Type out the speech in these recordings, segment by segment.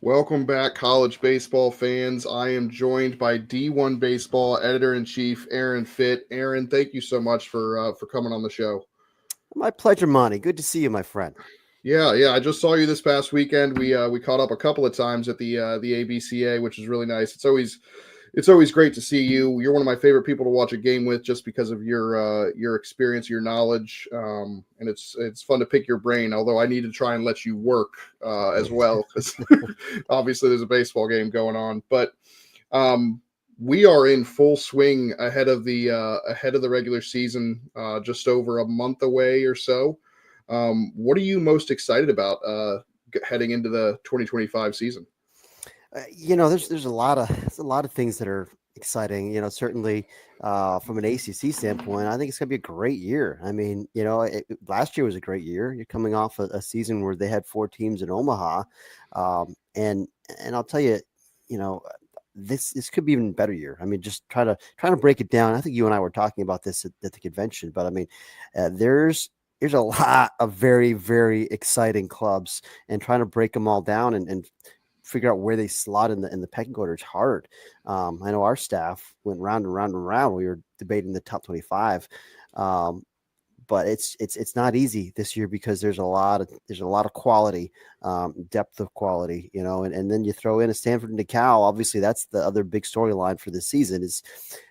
Welcome back, college baseball fans. I am joined by D1 Baseball Editor-in-Chief Aaron Fitt. Aaron, thank you so much for coming on the show. My pleasure, Monty. Good to see you, my friend. Yeah. I just saw you this past weekend. We caught up a couple of times at the ABCA, which is really nice. It's always great to see you. You're one of my favorite people to watch a game with, just because of your experience, your knowledge, and it's fun to pick your brain. Although I need to try and let you work as well, because obviously there's a baseball game going on. But we are in full swing ahead of the regular season, just over a month away or so. What are you most excited about heading into the 2025 season? There's a lot of things that are exciting. Certainly from an ACC standpoint, I think it's going to be a great year. I mean, last year was a great year. You're coming off a season where they had 4 teams in Omaha, and I'll tell you, you know. This could be even better year. I mean, just trying to break it down. I think you and I were talking about this at the convention, but I mean, there's a lot of very, very exciting clubs, and trying to break them all down and figure out where they slot in the pecking order is hard. I know our staff went round and round and round. We were debating the top 25, um, but it's not easy this year because there's a lot of quality, depth of quality, and then you throw in a Stanford and DeKalb. Obviously, that's the other big storyline for this season, is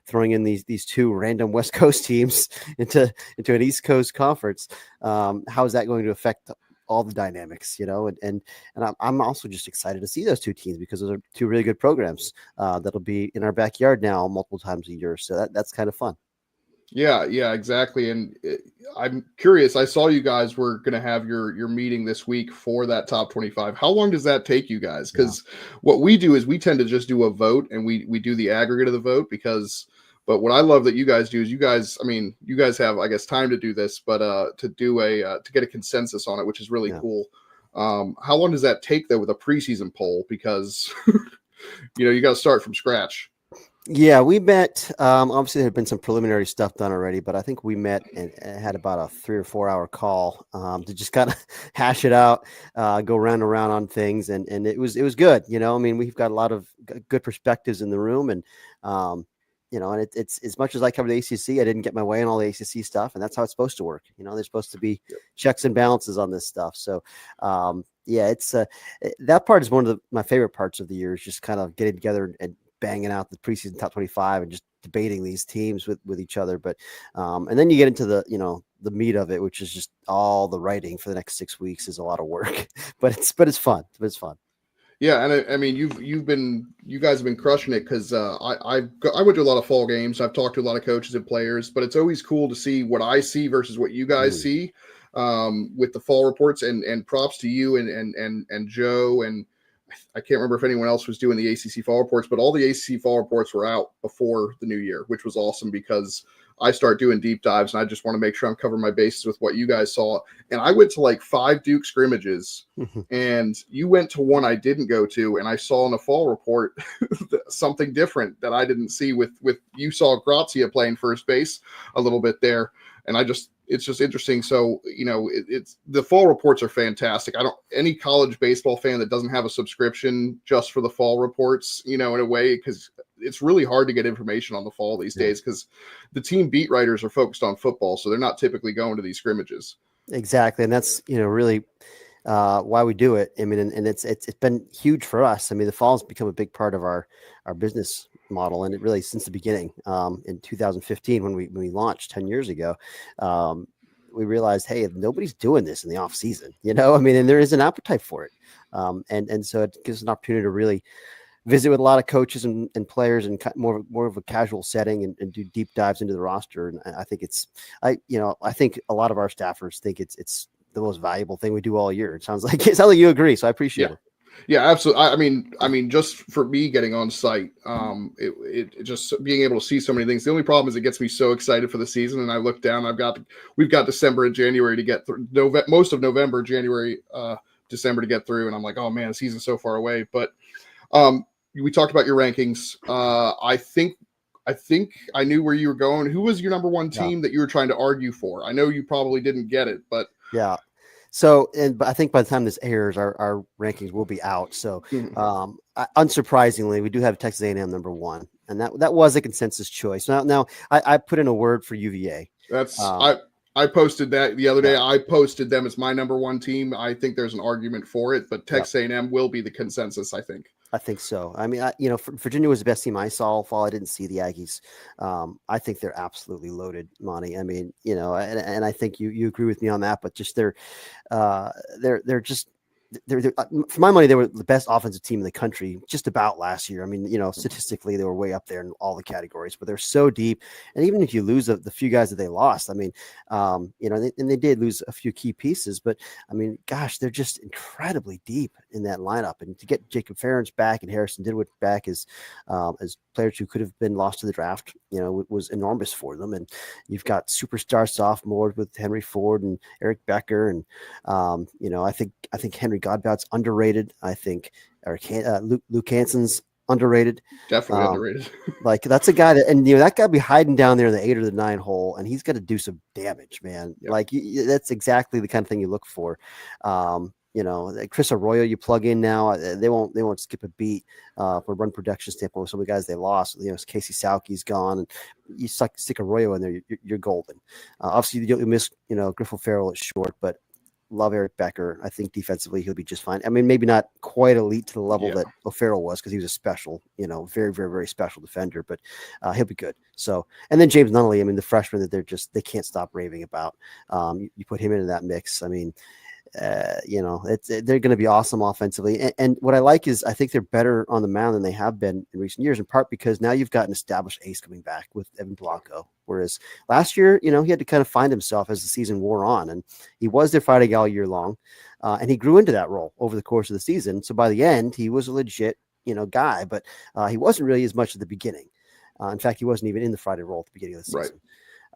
throwing in these two random West Coast teams into an East Coast conference. How is that going to affect all the dynamics, and I'm also just excited to see those two teams, because those are two really good programs that'll be in our backyard now multiple times a year. So that's kind of fun. Yeah, exactly. And I'm curious. I saw you guys were going to have your meeting this week for that top 25. How long does that take you guys? Yeah. Because what we do is we tend to just do a vote, and we do the aggregate of the vote. But what I love that you guys do is you guys have, I guess, time to do this, but to get a consensus on it, which is really Yeah. cool. How long does that take though with a preseason poll? Because you got to start from scratch. Yeah, we met. Obviously, there had been some preliminary stuff done already, but I think we met and had about a 3 or 4 hour call to just kind of hash it out, go round and round on things, and it was good. I mean, we've got a lot of good perspectives in the room, and and it's as much as I covered the ACC, I didn't get my way on all the ACC stuff, and that's how it's supposed to work. There's supposed to be checks and balances on this stuff. So, yeah, it's that part is one of my favorite parts of the year, is just kind of getting together and banging out the preseason top 25 and just debating these teams with each other. But and then you get into the meat of it, which is just all the writing for the next 6 weeks is a lot of work, but it's fun. It's fun. Yeah, and I mean you guys have been crushing it, because I went to a lot of fall games. I've talked to a lot of coaches and players, but it's always cool to see what I see versus what you guys Mhm. see with the fall reports. And props to you and Joe, and I can't remember if anyone else was doing the ACC fall reports, but all the ACC fall reports were out before the new year, which was awesome, because I start doing deep dives and I just want to make sure I'm covering my bases with what you guys saw. And I went to like 5 Duke scrimmages, and you went to one I didn't go to, and I saw in the fall report something different that I didn't see. With you saw Grazia playing first base a little bit there, and it's just interesting. So it's the fall reports are fantastic. I don't any college baseball fan that doesn't have a subscription just for the fall reports, in a way, because it's really hard to get information on the fall these Yeah. days, because the team beat writers are focused on football, so they're not typically going to these scrimmages. Exactly, and that's really why we do it. I mean, and it's been huge for us. I mean, the fall has become a big part of our business model, and it really since the beginning. In 2015, when we launched 10 years ago, we realized, hey, nobody's doing this in the off season. I mean, and there is an appetite for it, and so it gives an opportunity to really visit with a lot of coaches and players in more of a casual setting, and do deep dives into the roster. And I think I think a lot of our staffers think it's the most valuable thing we do all year. It sounds like you agree. So I appreciate Yeah. it. Yeah, absolutely. I mean, just for me getting on site, it just being able to see so many things. The only problem is it gets me so excited for the season, and I look down. We've got December and January to get through. Most of November, January, December to get through, and I'm like, oh man, the season's so far away. But we talked about your rankings. I think I knew where you were going. Who was your number one Yeah. team that you were trying to argue for? I know you probably didn't get it, but Yeah. So, but I think by the time this airs, our rankings will be out. So, unsurprisingly, we do have Texas A&M number 1, and that was a consensus choice. Now I put in a word for UVA. That's I posted that the other day. I posted them as my number 1 team. I think there's an argument for it, but Texas A&M will be the consensus, I think. I think so. I mean, Virginia was the best team I saw all fall. I didn't see the Aggies. I think they're absolutely loaded, Monty. I mean, and I think you agree with me on that. But just they're just for my money, they were the best offensive team in the country just about last year. I mean, statistically, they were way up there in all the categories, but they're so deep. And even if you lose the few guys that they lost, I mean, and they did lose a few key pieces, but I mean, gosh, they're just incredibly deep in that lineup. And to get Jacob Ferentz back and Harrison Dinwiddie back as players who could have been lost to the draft, was enormous for them. And you've got superstar sophomores with Henry Ford and Eric Becker. And, I think Henry Godbout's underrated. I think Luke Hanson's underrated. Definitely underrated. Like that's a guy that, and that guy be hiding down there in the 8 or the 9 hole, and he's got to do some damage, man. Yep. Like that's exactly the kind of thing you look for. Chris Arroyo, you plug in now, they won't skip a beat for run production standpoint with some of the guys they lost. Casey Sauke's gone, and you stick Arroyo in there, you're golden. Obviously, you miss Griffo Farrell at short, but love Eric Becker. I think defensively he'll be just fine. I mean, maybe not quite elite to the level that O'Farrell was because he was a special, very, very, very special defender, but he'll be good. So, and then James Nunnally, I mean, the freshman that they can't stop raving about. You put him into that mix. I mean, they're going to be awesome offensively. And what I like is I think they're better on the mound than they have been in recent years, in part because now you've got an established ace coming back with Evan Blanco. Whereas last year, he had to kind of find himself as the season wore on, and he was their fighting all year long. And he grew into that role over the course of the season. So by the end, he was a legit, guy, but he wasn't really as much at the beginning. In fact, he wasn't even in the Friday role at the beginning of the season.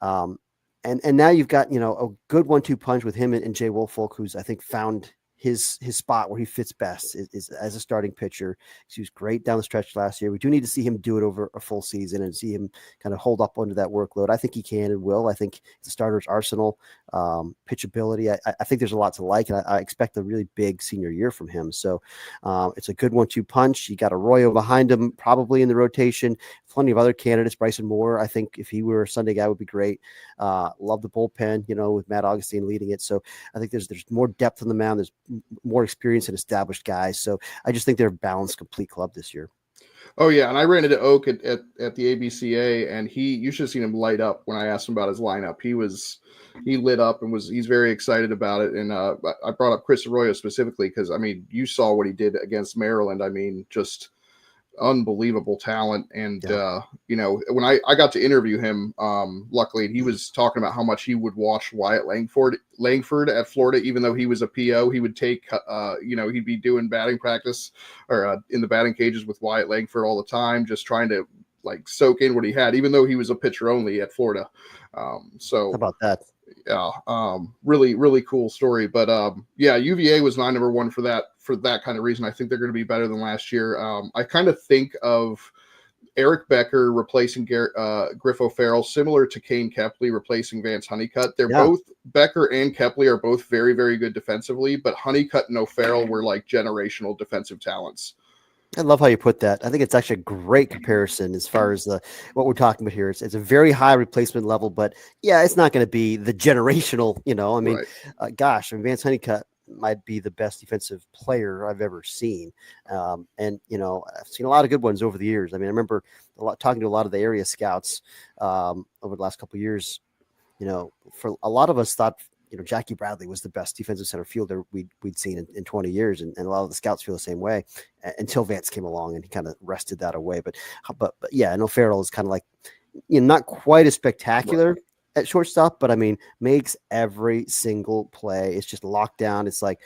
Right. And now you've got, a good 1-2 punch with him and Jay Woolfolk, who's I think found his spot where he fits best is as a starting pitcher. He was great down the stretch last year. We do need to see him do it over a full season and see him kind of hold up under that workload. I think he can and will. I think the starter's arsenal, pitchability. I think there's a lot to like, and I expect a really big senior year from him. So it's a good 1-2 punch. You got Arroyo behind him, probably in the rotation. Plenty of other candidates. Bryson Moore, I think if he were a Sunday guy, would be great. Love the bullpen, with Matt Augustine leading it. So I think there's more depth on the mound. There's more experience and established guys. So I just think they're a balanced, complete club this year. Oh yeah, and I ran into Oak at the ABCA, and you should have seen him light up when I asked him about his lineup. He lit up and he's very excited about it. And I brought up Chris Arroyo specifically because I mean you saw what he did against Maryland. I mean just unbelievable talent. And when I got to interview him, luckily he was talking about how much he would watch Wyatt Langford at Florida, even though he was a PO. He would take he'd be doing batting practice or in the batting cages with Wyatt Langford all the time, just trying to like soak in what he had, even though he was a pitcher only at Florida. So how about that? Yeah, really, really cool story. But UVA was my number 1 for that kind of reason. I think they're going to be better than last year. I kind of think of Eric Becker replacing Griffo Farrell, similar to Kane Kepley replacing Vance Honeycutt. They're both, Becker and Kepley are both very, very good defensively, but Honeycutt and O'Farrell were like generational defensive talents. I love how you put that. I think it's actually a great comparison as far as what we're talking about here. It's a very high replacement level, but it's not going to be the generational, I mean, right. Vance Honeycutt might be the best defensive player I've ever seen. And, I've seen a lot of good ones over the years. I mean, I remember talking to a lot of the area scouts over the last couple of years, for a lot of us thought, Jackie Bradley was the best defensive center fielder we'd seen in 20 years. And a lot of the scouts feel the same way until Vance came along and he kind of wrested that away. But I know Farrell is kind of like, not quite as spectacular at shortstop, but I mean, makes every single play. It's just locked down. It's like,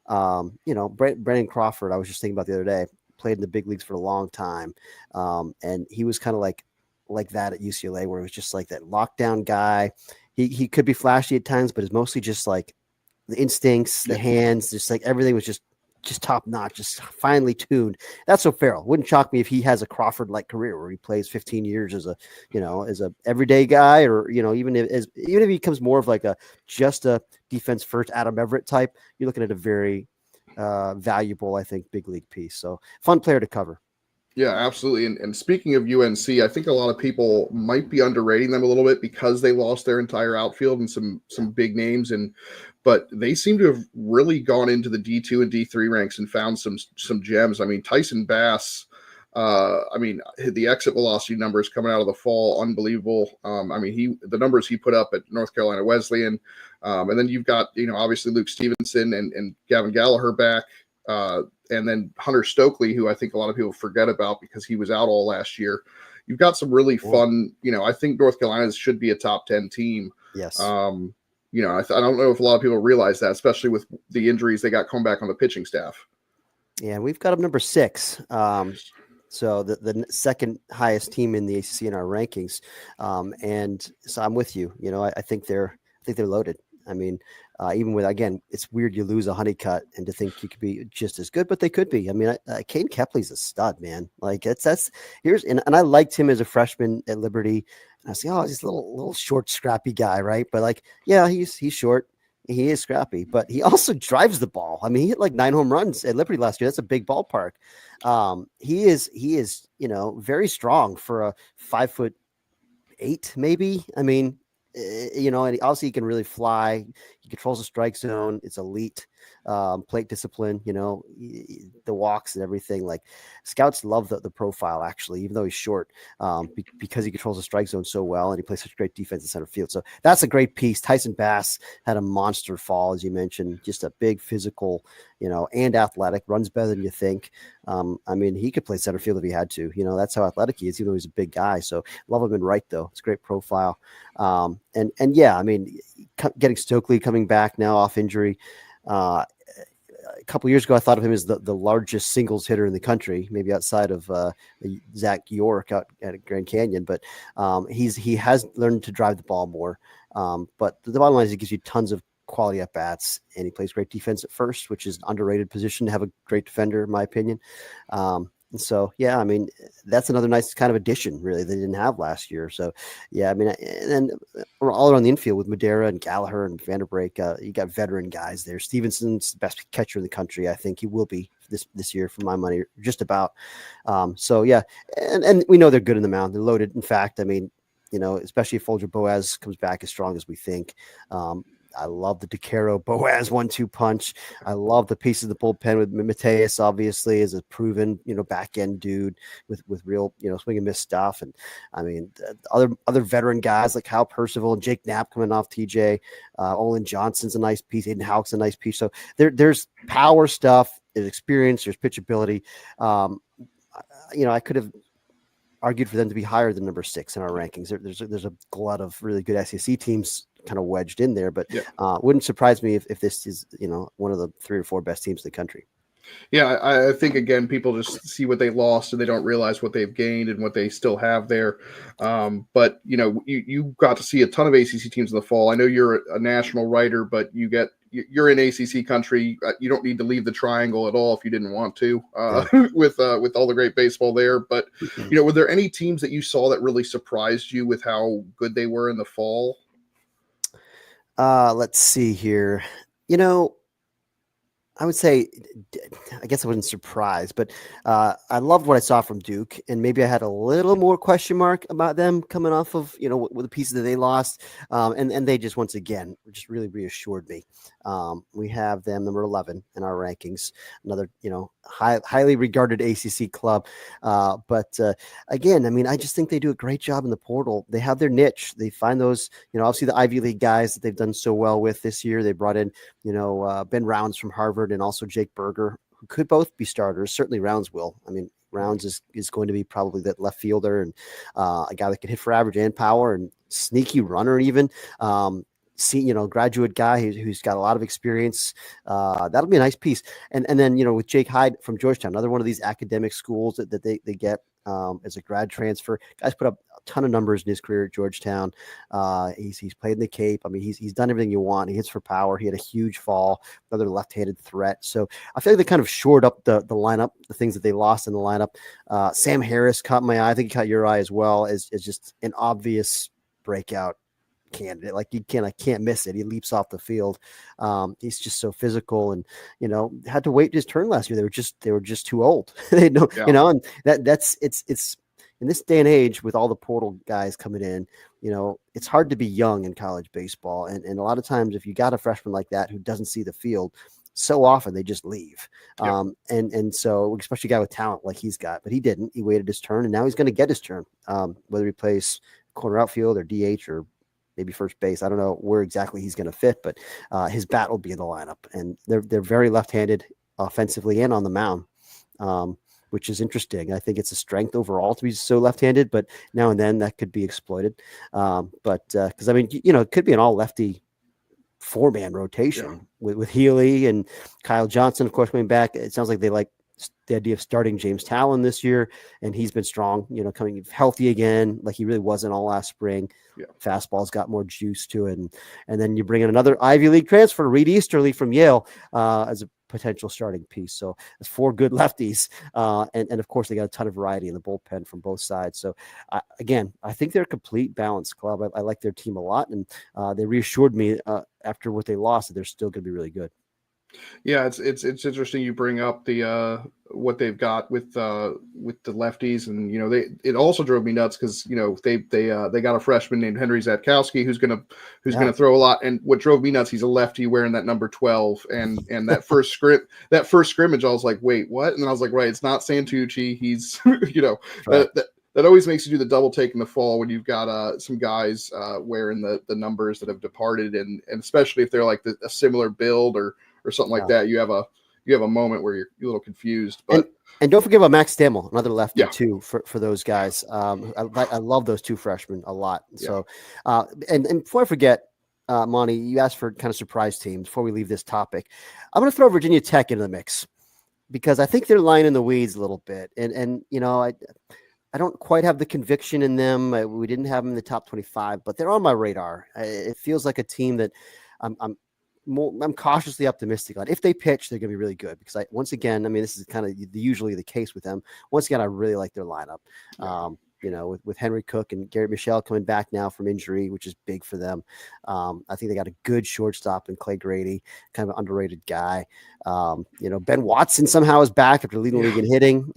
Brandon Crawford, I was just thinking about the other day, played in the big leagues for a long time. And he was kind of like that at UCLA, where it was just like that lockdown guy. He could be flashy at times, but it's mostly just like the instincts, the hands, just like everything was just just top notch, just finely tuned. That's O'Farrell. Wouldn't shock me if he has a Crawford-like career where he plays 15 years as a everyday guy, or even if he becomes more of like just a defense first Adam Everett type. You're looking at a very valuable, I think, big league piece. So fun player to cover. Yeah, absolutely. And speaking of UNC, I think a lot of people might be underrating them a little bit because they lost their entire outfield and some big names, but they seem to have really gone into the D2 and D3 ranks and found some gems. I mean, Tyson Bass, the exit velocity numbers coming out of the fall, unbelievable. The numbers he put up at North Carolina Wesleyan, and then you've got obviously Luke Stevenson and Gavin Gallagher back. And then Hunter Stokely, who I think a lot of people forget about because he was out all last year. You've got some really fun, I think North Carolina should be a top 10 team. Yes. I don't know if a lot of people realize that, especially with the injuries they got coming back on the pitching staff. Yeah, we've got them number 6. So the second highest team in the ACC in our rankings. And so I'm with you. I think they're loaded. I mean, even with, again, it's weird you lose a Honeycutt and to think you could be just as good, but they could be. I mean, Caden Kepley's a stud, man. Like and I liked him as a freshman at Liberty. And I was like, he's a little short, scrappy guy, right? But like, yeah, he's short. He is scrappy, but he also drives the ball. I mean, he hit like 9 home runs at Liberty last year. That's a big ballpark. He is, very strong for a 5'8", maybe. I mean, and obviously he can really fly. He controls the strike zone. It's elite. Plate discipline, the walks and everything. Like scouts love the profile, actually, even though he's short, because he controls the strike zone so well and he plays such great defense in center field. So that's a great piece. Tyson Bass had a monster fall, as you mentioned, just a big physical, and athletic, runs better than you think. He could play center field if he had to. That's how athletic he is, even though he's a big guy. So love him in right, though. It's a great profile. Getting Stokely coming back now off injury. A couple years ago, I thought of him as the largest singles hitter in the country, maybe outside of Zach York out at Grand Canyon. But he has learned to drive the ball more. But the bottom line is he gives you tons of quality at bats, and he plays great defense at first, which is an underrated position to have a great defender, in my opinion. And so, yeah, that's another nice kind of addition, really, they didn't have last year. So, yeah, and then we're all around the infield with Madera and Gallagher and Vanderbrake. You got veteran guys there. Stevenson's the best catcher in the country. I think he will be this year, for my money, just about. So, yeah, and we know they're good in the mound. They're loaded. In fact, especially if Folger Boaz comes back as strong as we think. I love the DeCaro Boaz 1-2 punch. I love the piece of the bullpen with Mateus, obviously, as a proven, back end dude with real, swing and miss stuff. And other veteran guys like Kyle Percival and Jake Knapp coming off TJ. Olin Johnson's a nice piece. Aiden Houck's a nice piece. So there's power stuff, there's experience, there's pitchability. I could have argued for them to be higher than number 6 in our rankings. There's a glut of really good SEC teams kind of wedged in there, but wouldn't surprise me if this is one of the 3 or 4 best teams in the country. Yeah, I think again people just see what they lost and they don't realize what they've gained and what they still have there. But you got to see a ton of ACC teams in the fall. I know you're a national writer, but you're in ACC country. You don't need to leave the triangle at all if you didn't want to, with all the great baseball there. But were there any teams that you saw that really surprised you with how good they were in the fall? Let's see here. I would say, I guess I wasn't surprised, but I loved what I saw from Duke, and maybe I had a little more question mark about them coming off of, with the pieces that they lost. And they just, once again, just really reassured me. We have them number 11 in our rankings, another, highly regarded ACC club. But again, I just think they do a great job in the portal. They have their niche. They find those, obviously the Ivy League guys that they've done so well with this year. They brought in, Ben Rounds from Harvard and also Jake Berger, who could both be starters. Certainly Rounds will. Rounds is going to be probably that left fielder and a guy that can hit for average and power and sneaky runner even. Graduate guy who's got a lot of experience. That'll be a nice piece. And then, with Jake Hyde from Georgetown, another one of these academic schools that they get. as a grad transfer. Guy's put up a ton of numbers in his career at Georgetown. He's played in the Cape. I mean, he's done everything you want. He hits for power. He had a huge fall, another left-handed threat. So I feel like they kind of shored up the lineup, the things that they lost in the lineup. Sam Harris caught my eye. I think he caught your eye as well, as just an obvious breakout candidate. Like I can't miss it. He leaps off the field. He's just so physical, and had to wait his turn last year. They were just too old. They know, and that's it's in this day and age with all the portal guys coming in, it's hard to be young in college baseball. And a lot of times if you got a freshman like that who doesn't see the field, so often they just leave. Yep. And so especially a guy with talent like he's got, but he didn't. He waited his turn, and now he's going to get his turn, whether he plays corner outfield or DH or maybe first base. I don't know where exactly he's going to fit, but his bat will be in the lineup. And they're very left-handed offensively and on the mound, which is interesting. I think it's a strength overall to be so left-handed, but now and then that could be exploited. Because I mean, it could be an all-lefty four-man rotation with Healy and Kyle Johnson, of course, coming back. It sounds like they like the idea of starting James Talon this year, and he's been strong, coming healthy again, like he really wasn't all last spring. Yeah. Fastball's got more juice to it. And then you bring in another Ivy League transfer, Reed Easterly from Yale, as a potential starting piece. So there's four good lefties. And of course they got a ton of variety in the bullpen from both sides. So I think they're a complete balanced club. I like their team a lot. And they reassured me after what they lost that they're still going to be really good. Yeah, it's interesting you bring up the what they've got with the lefties, and it also drove me nuts because they got a freshman named Henry Zatkowski who's gonna throw a lot, and what drove me nuts, he's a lefty wearing that number 12, and that first scrimmage I was like, wait, what? And then I was like, right, it's not Santucci, he's right. That always makes you do the double take in the fall when you've got some guys wearing the numbers that have departed, and especially if they're like a similar build or something like that, you have a moment where you're a little confused. But and don't forget about Max Stammel, another lefty too for those guys. I love those two freshmen a lot. So and before I forget, Monty, you asked for kind of surprise teams. Before we leave this topic, I'm going to throw Virginia Tech into the mix because I think they're lying in the weeds a little bit, and I don't quite have the conviction in them. We didn't have them in the top 25, but they're on my radar. It feels like a team that I'm cautiously optimistic on. If they pitch, they're going to be really good because once again, this is kind of usually the case with them. Once again, I really like their lineup. With Henry Cook and Garrett Michelle coming back now from injury, which is big for them. I think they got a good shortstop in Clay Grady, kind of an underrated guy. Ben Watson somehow is back after leading the league in hitting,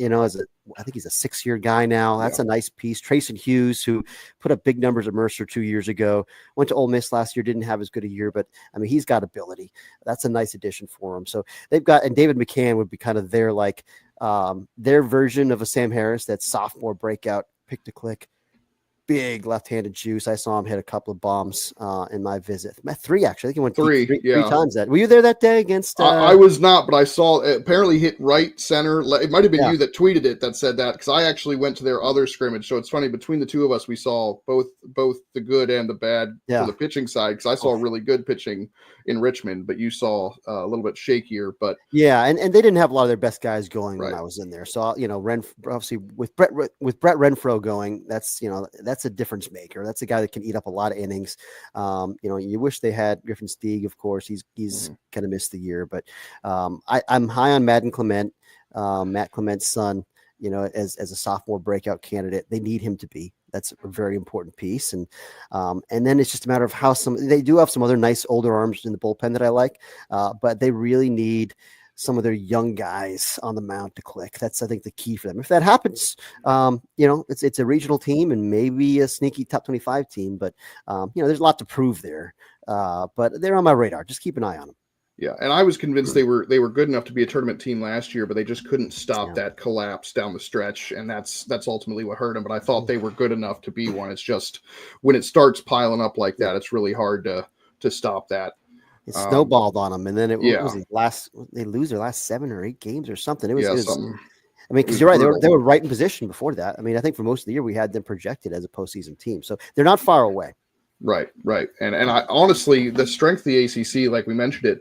I think he's a 6-year guy now. That's a nice piece. Trayson Hughes, who put up big numbers at Mercer 2 years ago, went to Ole Miss last year, didn't have as good a year, but he's got ability. That's a nice addition for him. So they've got, and David McCann would be kind of their version of a Sam Harris, that sophomore breakout, pick to click, big left-handed juice. I saw him hit a couple of bombs in my visit. 3, actually. I think he went three times that. Were you there that day against? I was not, but I saw it apparently hit right center. It might have been you that tweeted it that said that, because I actually went to their other scrimmage. So it's funny, between the two of us, we saw both the good and the bad for the pitching side, because I saw really good pitching in Richmond, but you saw a little bit shakier. But and they didn't have a lot of their best guys going when I was in there. So obviously with Brett Renfro going, that's a difference maker. That's a guy that can eat up a lot of innings. You wish they had Griffin Stieg, of course. He's kind of missed the year, but I'm high on Matt Clement's son, as a sophomore breakout candidate. They need him to be. That's a very important piece. And then it's just a matter of how they do have some other nice older arms in the bullpen that I like, but they really need some of their young guys on the mound to click. That's, I think, the key for them. If that happens, it's a regional team and maybe a sneaky top 25 team, but there's a lot to prove there. But they're on my radar. Just keep an eye on them. Yeah, and I was convinced they were good enough to be a tournament team last year, but they just couldn't stop that collapse down the stretch, and that's ultimately what hurt them. But I thought they were good enough to be one. It's just when it starts piling up like that, it's really hard to stop that. It snowballed on them, and then they lose their last 7 or 8 games or something. It was something. Because you're right, they were right in position before that. I think for most of the year we had them projected as a postseason team, so they're not far away. Right. And I honestly, the strength of the ACC, like we mentioned it,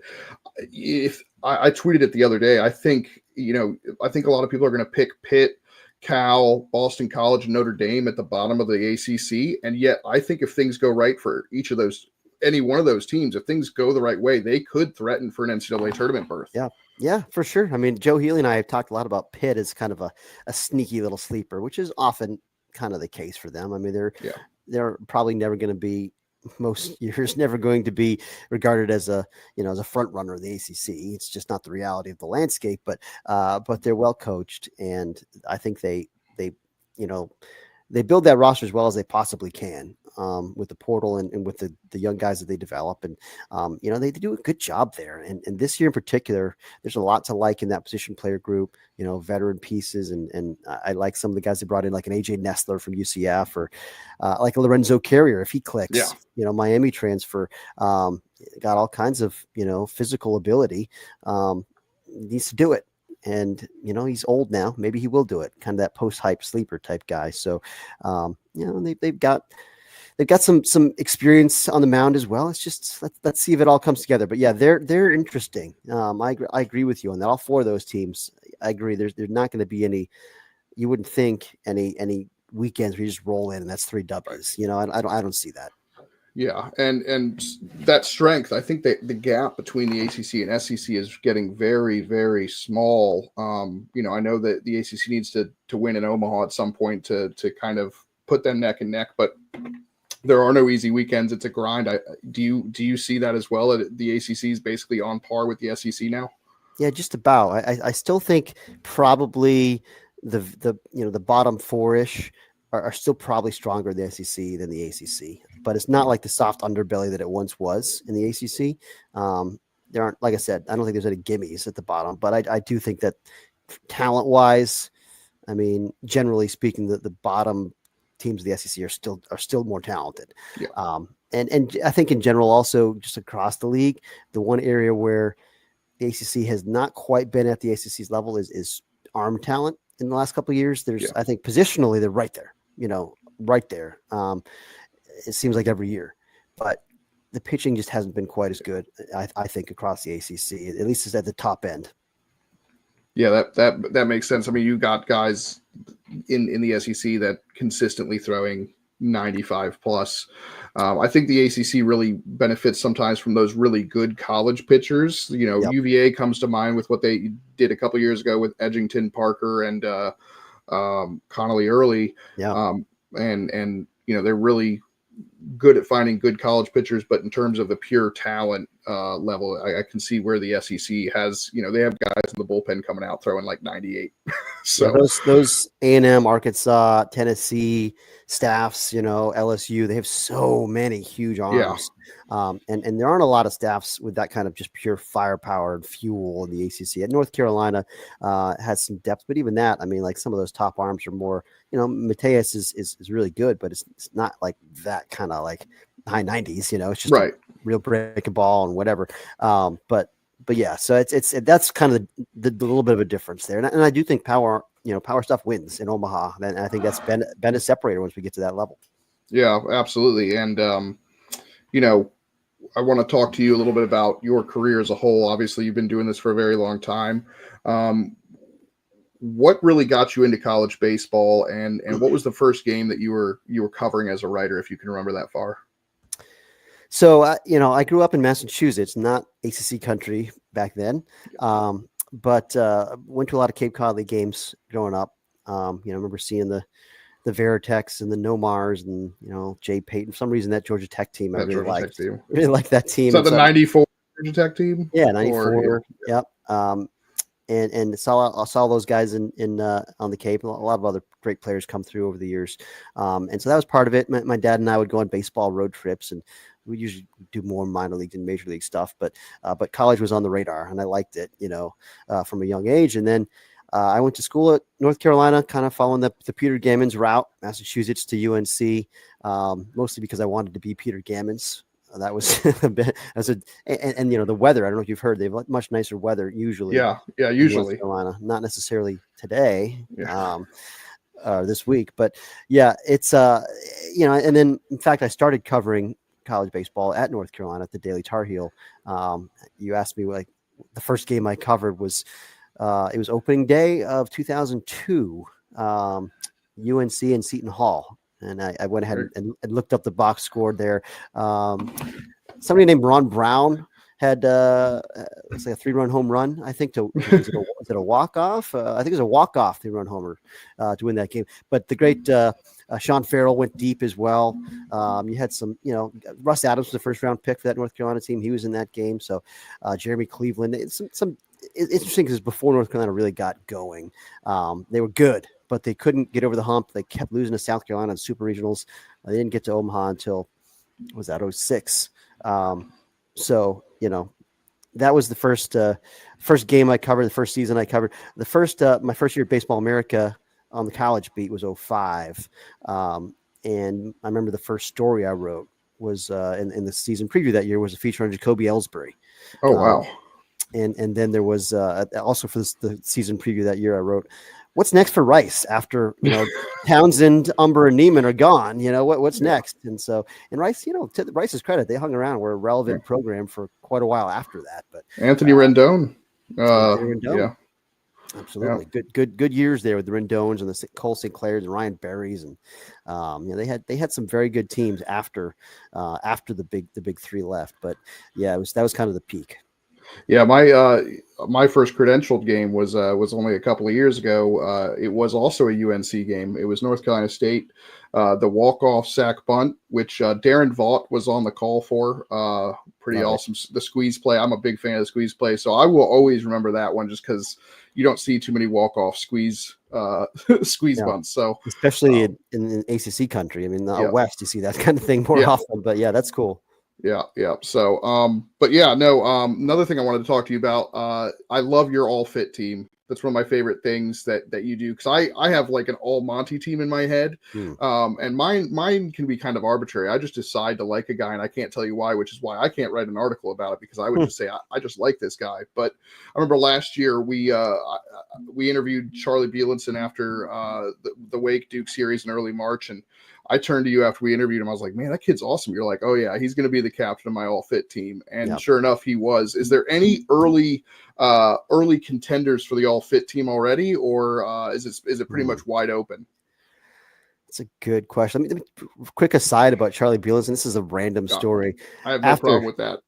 if I tweeted it the other day, I think a lot of people are going to pick Pitt Cal, Boston College, and Notre Dame at the bottom of the ACC. And yet I think if things go right for each of those, any one of those teams, if things go the right way, they could threaten for an NCAA tournament berth. Yeah, for sure. I mean, Joe Healy and I have talked a lot about Pitt as kind of a sneaky little sleeper, which is often kind of the case for them. I mean, they're probably never going to be, most years, never going to be regarded as a front runner of the ACC. It's just not the reality of the landscape, but they're well coached. And I think they build that roster as well as they possibly can, with the portal and with the young guys that they develop. And, they do a good job there. And this year in particular, there's a lot to like in that position player group, veteran pieces. And I like some of the guys they brought in, like an AJ Nestler from UCF, or like a Lorenzo Carrier, if he clicks. Miami transfer, got all kinds of, physical ability, needs to do it. And, he's old now. Maybe he will do it. Kind of that post-hype sleeper type guy. So, they've got some experience on the mound as well. It's just, let's see if it all comes together. But yeah, they're interesting. I agree with you on that. All four of those teams, I agree. There's not going to be any, you wouldn't think any weekends where you just roll in and that's 3 W's. I don't see that. Yeah, and that strength, I think that the gap between the ACC and SEC is getting very, very small. I know that the ACC needs to win in Omaha at some point to kind of put them neck and neck, but there are no easy weekends. It's a grind. Do you see that as well? The ACC is basically on par with the SEC now? Yeah, just about. I still think probably the bottom 4-ish are still probably stronger in the SEC than the ACC, but it's not like the soft underbelly that it once was in the ACC. There aren't, like I said, I don't think there's any gimmies at the bottom, but I do think that talent wise, I mean, generally speaking, the bottom teams of the SEC are still more talented. Yeah. And I think in general, also just across the league, the one area where the ACC has not quite been at the ACC's level is arm talent in the last couple of years. I think positionally they're right there, right there. It seems like every year, but the pitching just hasn't been quite as good, I think, across the ACC, at least it's at the top end. Yeah, that makes sense. I mean, you got guys in the SEC that consistently throwing 95 plus. I think the ACC really benefits sometimes from those really good college pitchers. Yep. UVA comes to mind with what they did a couple years ago with Edgington, Parker, and Connolly Early. Yeah. And they're really good at finding good college pitchers, but in terms of the pure talent level, I can see where the SEC has, they have guys in the bullpen coming out throwing like 98. So yeah, those A&M, Arkansas, Tennessee staffs, LSU, they have so many huge arms. Yeah. And there aren't a lot of staffs with that kind of just pure firepower and fuel in the ACC. At North Carolina has some depth, but even that, I mean, like some of those top arms are more, Mateus is really good, but it's not like that kind of like high 90s, it's just right. Real break a ball and whatever. But yeah, so that's kind of the little bit of a difference there. And I do think power stuff wins in Omaha. And I think that's been a separator once we get to that level. Yeah, absolutely. And, I want to talk to you a little bit about your career as a whole. Obviously, you've been doing this for a very long time. What really got you into college baseball, and what was the first game that you were covering as a writer, if you can remember that far? So, I grew up in Massachusetts, not ACC country back then, but went to a lot of Cape Cod League games growing up. I remember seeing the Veritex and the Nomars and, Jay Payton. For some reason, that Georgia Tech team, I really liked. Really liked that team. So the 94 Georgia Tech team? Yeah, 94. Yep. And saw those guys in on the Cape. A lot of other great players come through over the years. And so that was part of it. My dad and I would go on baseball road trips, and we usually do more minor league and major league stuff, but college was on the radar and I liked it, from a young age. And then I went to school at North Carolina, kind of following the Peter Gammons route, Massachusetts to UNC, mostly because I wanted to be Peter Gammons. That was a bit and the weather. I don't know if you've heard, they have much nicer weather usually. Yeah, usually. North Carolina, not necessarily today, this week, but yeah, it's and then in fact I started covering college baseball at North Carolina at the Daily Tar Heel. You asked me, like, the first game I covered was it was opening day of 2002 UNC and Seton Hall. And I went ahead and looked up the box score there. Somebody named Ron Brown had it's like a 3-run home run, I think. Was it a walk-off? I think it was a walk-off 3-run homer to win that game. But the great Sean Farrell went deep as well. You had some, Russ Adams was the first-round pick for that North Carolina team. He was in that game. So Jeremy Cleveland. It's interesting because before North Carolina really got going, they were good, but they couldn't get over the hump. They kept losing to South Carolina in super regionals. They didn't get to Omaha until, was that 06? So, that was the first game I covered, the first season I covered. My first year at Baseball America on the college beat was 05. And I remember the first story I wrote was in the season preview that year was a feature on Jacoby Ellsbury. Oh, wow. And then there was also for the season preview that year I wrote, what's next for Rice after, Townsend, Umber, and Neiman are gone? What's next? And so, and Rice, to Rice's credit, they hung around, were a relevant program for quite a while after that. But Anthony Rendon. Yeah. Absolutely. Yeah. Good years there with the Rendones and the Cole St. Clairs and Ryan Berries. And, they had some very good teams after the big three left. But yeah, that was kind of the peak. Yeah, my first credentialed game was only a couple of years ago. It was also a UNC game. It was North Carolina State, the walk-off sack bunt, which Darren Vaught was on the call for. Pretty awesome. The squeeze play. I'm a big fan of the squeeze play, so I will always remember that one just because you don't see too many walk-off squeeze bunts. So especially in ACC country. I mean, out west you see that kind of thing more often. But yeah, that's cool. Yeah. So, but yeah, no, another thing I wanted to talk to you about, I love your all fit team. That's one of my favorite things that you do. Cause I have like an all Monty team in my head. And mine can be kind of arbitrary. I just decide to like a guy and I can't tell you why, which is why I can't write an article about it because I would just say, I just like this guy. But I remember last year we interviewed Charlie Bielenson after, the Wake Duke series in early March. And I turned to you after we interviewed him. I was like, man, that kid's awesome. You're like, oh yeah, he's going to be the captain of my all fit team. And sure enough, he was. Is there any early contenders for the all fit team already? Or is it pretty much wide open? It's a good question. Let me quick aside about Charlie Bielenson. This is a random story. I have no problem with that.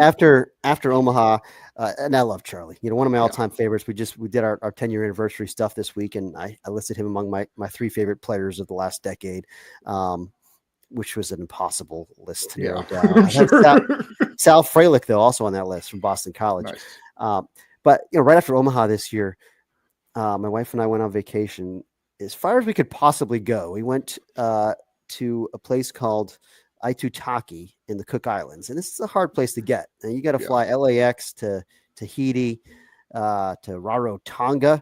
after Omaha, and I love Charlie. One of my all-time favorites. We did our 10-year anniversary stuff this week, and I listed him among my 3 favorite players of the last decade, which was an impossible list to narrow down. Sal Frelick, though, also on that list from Boston College. Nice. But right after Omaha this year, my wife and I went on vacation. As far as we could possibly go, we went to a place called Aitutaki in the Cook Islands, and this is a hard place to get. And you got to fly LAX to Tahiti, to Rarotonga,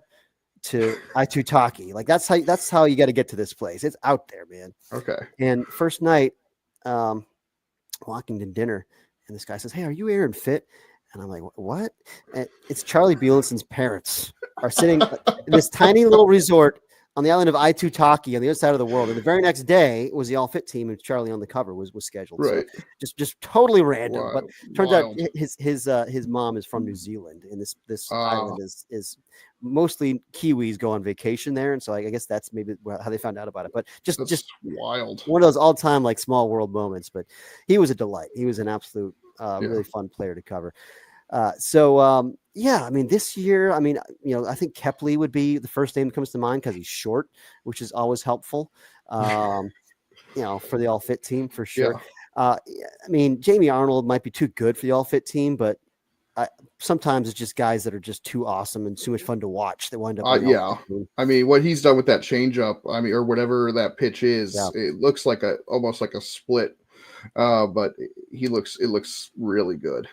to Aitutaki. Like that's how you got to get to this place. It's out there, man. Okay. And first night, walking to dinner, and this guy says, "Hey, are you Aaron Fitt?" And I'm like, "What?" And it's Charlie Bielenson's parents are sitting in this tiny little resort on the island of Aitutaki on the other side of the world. And the very next day was the all fit team, and Charlie on the cover was scheduled. Right. So just totally random. But turns out his mom is from New Zealand, and this island is mostly Kiwis go on vacation there. And so I guess that's maybe how they found out about it. But just wild. One of those all time like small world moments. But he was a delight. He was an absolute really fun player to cover. I mean, this year, I mean, I think Kepley would be the first name that comes to mind because he's short, which is always helpful, for the all fit team for sure. Yeah. I mean, Jamie Arnold might be too good for the all fit team, but sometimes it's just guys that are just too awesome and too much fun to watch that wind up. I mean, what he's done with that changeup, or whatever that pitch is, it looks like almost like a split, but it looks really good.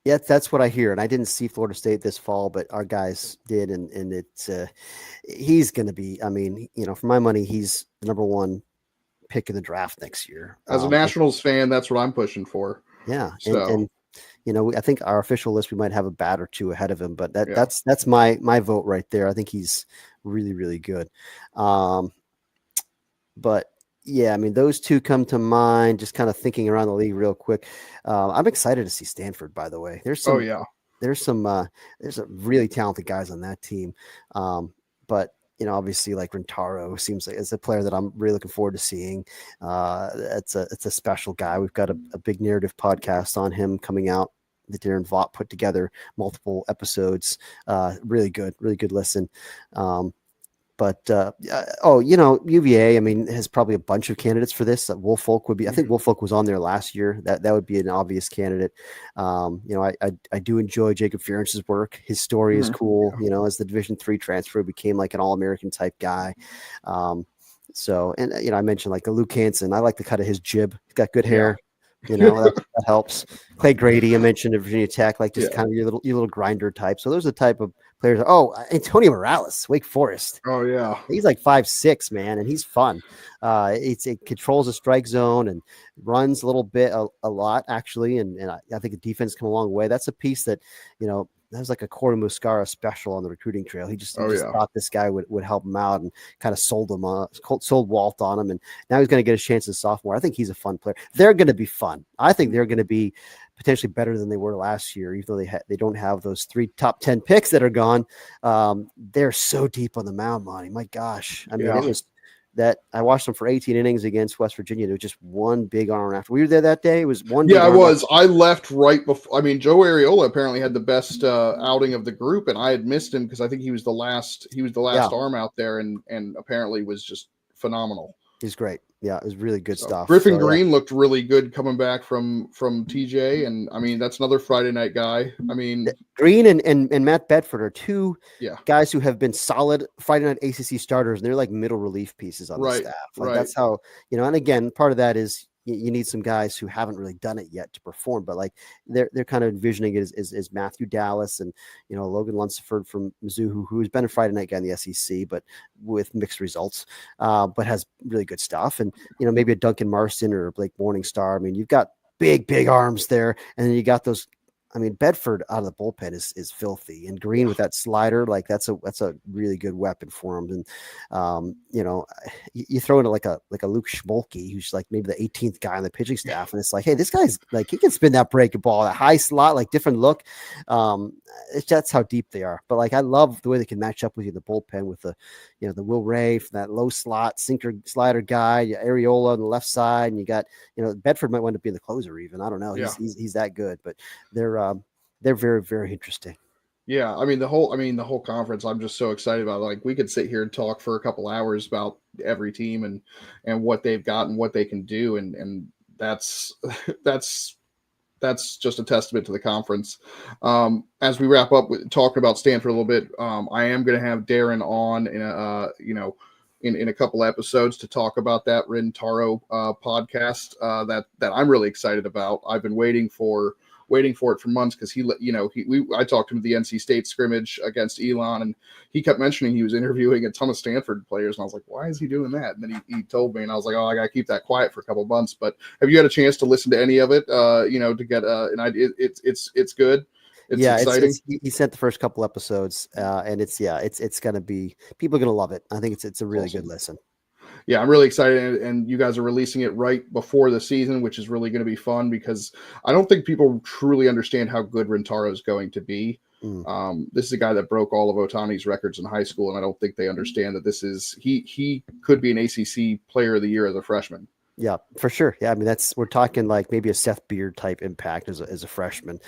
Yeah, that's what I hear. And I didn't see Florida State this fall, but our guys did. And it's he's going to be, I mean, for my money, he's the number 1 pick in the draft next year. As a Nationals fan, that's what I'm pushing for. Yeah. So. And I think our official list, we might have a bat or 2 ahead of him, but that's my vote right there. I think he's really, really good. But yeah, I mean, those 2 come to mind, just kind of thinking around the league real quick. I'm excited to see Stanford, by the way. There's some really talented guys on that team. But obviously like Rentaro seems like it's a player that I'm really looking forward to seeing. It's a special guy. We've got a big narrative podcast on him coming out that Darren Vaught put together, multiple episodes. Really good listen. UVA, I mean, has probably a bunch of candidates for this. Woolfolk would be, I think Woolfolk was on there last year. That would be an obvious candidate. I do enjoy Jacob Ferentz's work. His story is cool. As the Division III transfer, became like an All-American type guy. I mentioned like the Luke Hansen. I like the cut of his jib. He's got good hair. That helps. Clay Grady, I mentioned at Virginia Tech, like just kind of your little grinder type. So those are the type of players. Oh, Antonio Morales, Wake Forest. Oh yeah, he's like 5'6", man, and he's fun. It controls the strike zone and runs a little bit, a lot actually, and I think the defense come a long way. That's a piece that that was like a Corey Muscara special on the recruiting trail. He just thought this guy would help him out and kind of sold Walt on him. And now he's going to get a chance as a sophomore. I think he's a fun player. They're going to be fun. I think they're going to be potentially better than they were last year, even though they don't have those 3 top 10 picks that are gone. They're so deep on the mound, Monty. My gosh. I mean, it was that I watched them for 18 innings against West Virginia. There was just one big arm after. We were there that day. It was one. Yeah, I was. I left right before. I mean, Joe Ariola apparently had the best outing of the group, and I had missed him because I think he was the last. He was the last arm out there, and apparently was just phenomenal. He's great. Yeah, it was really good stuff. Griffin Green looked really good coming back from TJ, and I mean that's another Friday night guy. I mean Green and Matt Bedford are two guys who have been solid Friday night ACC starters, and they're like middle relief pieces on the staff. Like that's how and again, part of that is you need some guys who haven't really done it yet to perform, but like they're kind of envisioning it as Matthew Dallas and Logan Lunsford from Mizzou, who's been a Friday night guy in the SEC, but with mixed results, but has really good stuff. And maybe a Duncan Marston or a Blake Morningstar. I mean, you've got big arms there, and then you got those. I mean, Bedford out of the bullpen is filthy, and Green with that slider, like that's a really good weapon for him. And you throw into like a Luke Schmolke, who's like maybe the 18th guy on the pitching staff, and it's like, hey, this guy's like he can spin that breaking ball, that high slot, like different look. That's how deep they are. But like I love the way they can match up with you in the bullpen with the the Will Ray from that low slot sinker slider guy, Ariola on the left side, and you got Bedford might wind up being the closer even. I don't know. He's that good, but they're very, very interesting. Yeah, I mean the whole conference. I'm just so excited about. Like we could sit here and talk for a couple hours about every team and what they've got and what they can do, and that's just a testament to the conference. As we wrap up with talking about Stanford a little bit, I am going to have Darren on in a couple episodes to talk about that Rentaro podcast that I'm really excited about. I've been waiting for it for months because I talked to him at the NC State scrimmage against Elon, and he kept mentioning he was interviewing a ton of Stanford players, and I was like, why is he doing that? And then he told me, and I was like, oh, I gotta keep that quiet for a couple of months. But have you had a chance to listen to any of it? To get an idea. It's good. It's exciting. He sent the first couple episodes, and it's gonna be, people are gonna love it. I think it's a really good listen. Yeah, I'm really excited, and you guys are releasing it right before the season, which is really going to be fun because I don't think people truly understand how good Rentaro is going to be. This is a guy that broke all of Otani's records in high school, and I don't think they understand that he could be an ACC Player of the Year as a freshman. Yeah, for sure. Yeah, I mean we're talking like maybe a Seth Beard type impact as a freshman.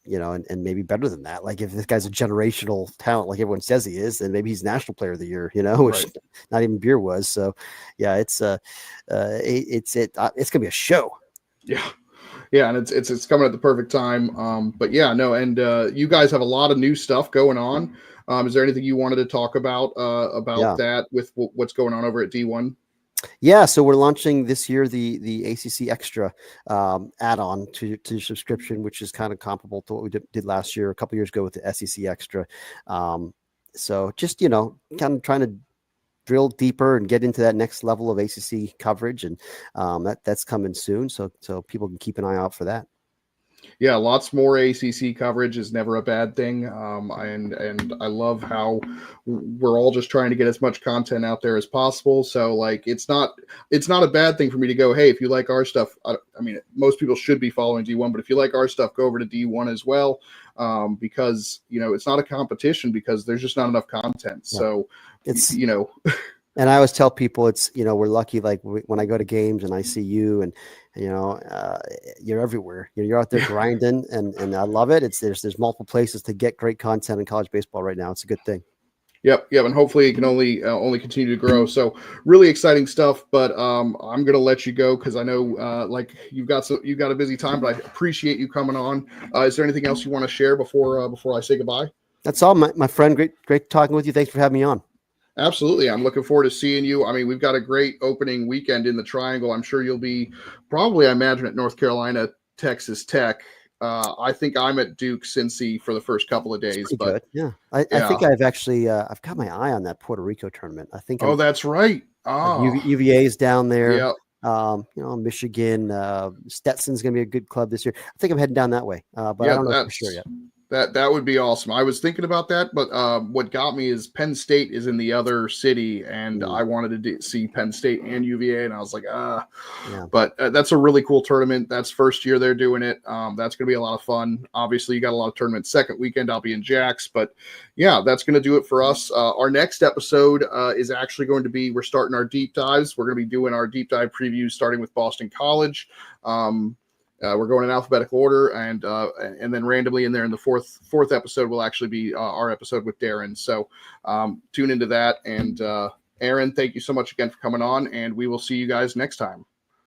And maybe better than that. Like if this guy's a generational talent, like everyone says he is, then maybe he's National Player of the Year, which not even Beer was. So yeah, it's gonna be a show. Yeah. Yeah. And it's coming at the perfect time. But yeah, no. And you guys have a lot of new stuff going on. Is there anything you wanted to talk about that with what's going on over at D1? Yeah, so we're launching this year the ACC Extra add-on to your subscription, which is kind of comparable to what we did last year, a couple years ago with the SEC Extra. So just kind of trying to drill deeper and get into that next level of ACC coverage, and that's coming soon. So people can keep an eye out for that. Yeah, lots more ACC coverage is never a bad thing, and I love how we're all just trying to get as much content out there as possible. So like, it's not a bad thing for me to go, hey, if you like our stuff, I mean, most people should be following D1, but if you like our stuff, go over to D1 as well, because it's not a competition because there's just not enough content. Yeah. So it's And I always tell people it's, we're lucky, like when I go to games and I see you and, you're everywhere. You're out there grinding and I love it. There's multiple places to get great content in college baseball right now. It's a good thing. Yep. And hopefully it can only continue to grow. So really exciting stuff, but I'm going to let you go because I know like you've got a busy time, but I appreciate you coming on. Is there anything else you want to share before I say goodbye? That's all, my friend. Great talking with you. Thanks for having me on. Absolutely. I'm looking forward to seeing you. I mean, we've got a great opening weekend in the Triangle. I'm sure you'll be probably, I imagine, at North Carolina, Texas Tech. I think I'm at Duke, Cincy for the first couple of days. But good. Yeah. I think I've actually I've got my eye on that Puerto Rico tournament. I think. That's right. UVA's down there. Yeah. Michigan, Stetson's going to be a good club this year. I think I'm heading down that way, but I don't know for sure yet. That would be awesome. I was thinking about that, but what got me is Penn State is in the other city, and I wanted to see Penn State and UVA, and I was like, Yeah. But that's a really cool tournament. That's first year they're doing it. That's going to be a lot of fun. Obviously, you got a lot of tournaments. Second weekend, I'll be in Jax, but yeah, that's going to do it for us. Our next episode is actually going to be, we're starting our deep dives. We're going to be doing our deep dive previews starting with Boston College. We're going in alphabetical order, and then randomly in there in the fourth episode will actually be our episode with Darren. So tune into that. And Aaron, thank you so much again for coming on, and we will see you guys next time.